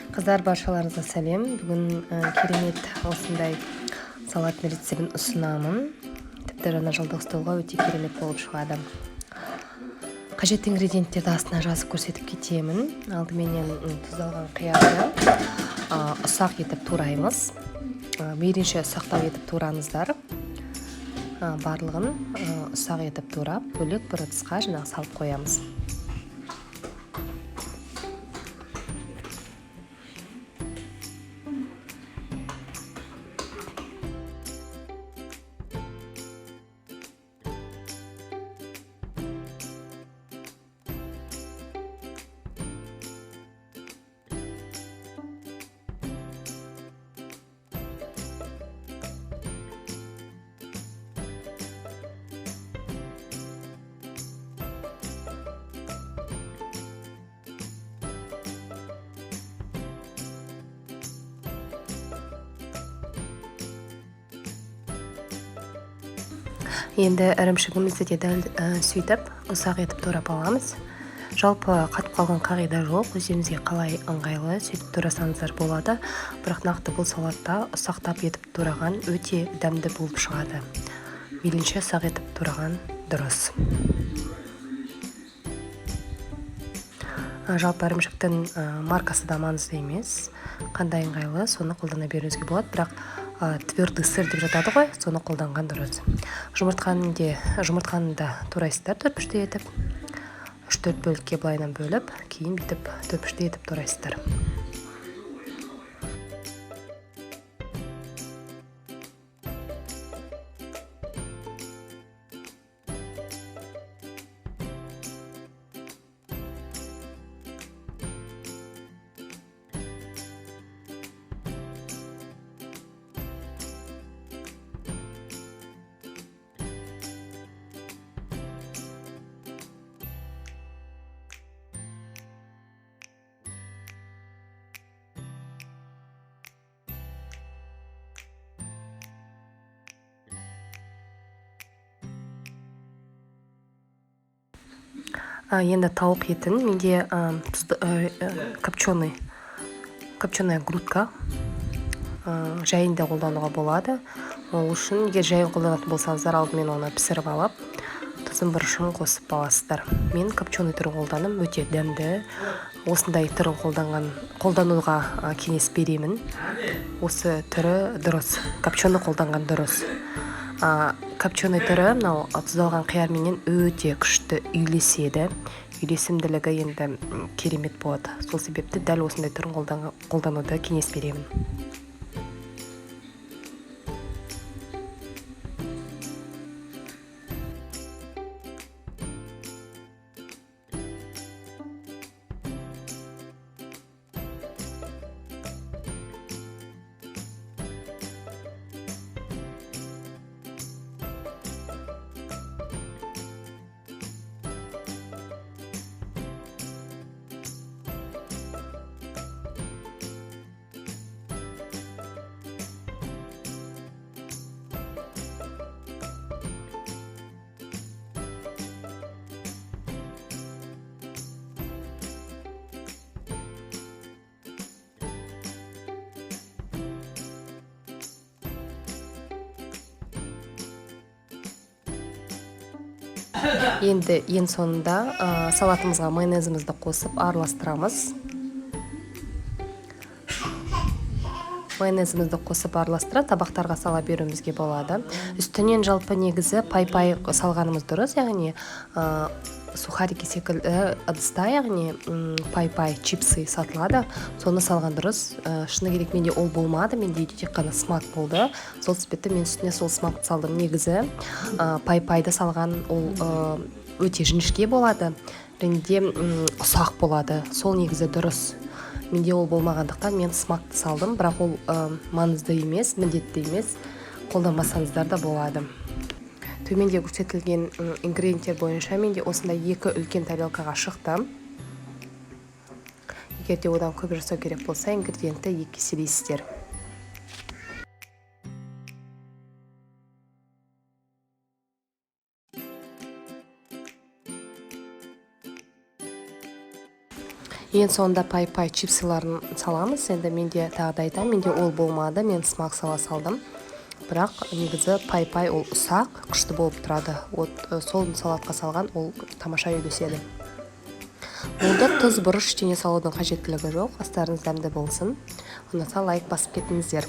Қыздар, баршаларыңызға сәлем. Бүгін керемет осындай салаттың рецебін ұсынамын. Тіпті жаңа жылдық столға өте керемет болып шығады. Қажетті ингредиенттерді астына жазып көрсетіп кетемін. Алдыменен тұздалған қиярды ұсақ етіп тураймыз. Мейлінше ұсақтау етіп тураңыздар. Барлығын ұсақ етіп турап, бөлек бір ыдысқа салып қоямыз. Енді ірімшігімізді де дәл сөйтіп ұсақ етіп турап аламыз. Жалпы қатып қалған қағида жоқ, өздеріңізге қалай ыңғайлы сөйтіп турасаңыздар болады. Бірақ нақты бұл салатта ұсақтап етіп тураған өте дәмді болып шығады. Мейлінше ұсақ етіп тураған дұрыс. Жалпы ірімшіктің маркасы да маңызды емес. Қандай ыңғайлы, соны қолдана беруіңізге болады, бірақ твердый сыр деп жатады ғой, соны қолданған дұрыс. Жұмыртқаны да турайсыздар 4-3 етіп. 3-4 бөлікке былайынан бөліп, кейін бүйтіп 4-3 етіп турайсыздар. Енді тауық етін менде копченая грудка жайында қолдануға болады. Ол үшін егер жайын қолданатын болсаңыздар, алдымен оны пісіріп алып, тұзын бұрышын қосып аласыздар. Мен копченый түрін қолданым, өте дәмді. Осындай түрін қолдануға кеңес беремін. Осы түрі дұрыс, копченый қолданған дұрыс. Копченый түрі тұздалған қиярменен өте күшті үйлеседі. Үйлесімділігі енді керемет болады. Сол себепті дәл осындай түрін қолдануды кеңес беремін. Енді ең соңында салатымызға майонезімізді қосып араластырамыз. Майонезімізді қосып араластыра табақтарға сала беруімізге болады. Үстінен жалпы негізі пай-пай салғанымыз дұрыс, яғни сухарики секілді ыдыста, яғни пай-пай чипсы сатылады, соны салған дұрыс. Шыны керек, менде ол болмады, менде тек қана смак болды. Сол себепті мен үстіне сол смакты салдым. Негізі пай-пайды салған ол өте жіңішке болады, ренде ұсақ болады. Сол негізі дұрыс. Менде ол болмағандықтан мен смакты салдым, бірақ ол маңызды емес, міндетті емес, қолданбасаңыздар да болады. Төменде көрсетілген ингредиенттер бойынша менде осындай 2 үлкен тарелкаға шықты. Егер де одан көп жасау керек болса, ингредиентті 2 еселейсіздер. Ең соңында пай-пай чипсыларын саламыз. Енді менде тағы да айтамын, менде ол болмады, мен смак сала салдым. Бірақ негізі пай-пай ол ұсақ, күшті болып тұрады. Сол салатқа салған ол тамаша үйлеседі. Олда тұз, бұрыш ештеңе салудың қажеттілігі жоқ. Астарыңыз дәмді болсын. Ұнаса лайк басып кетіңіздер.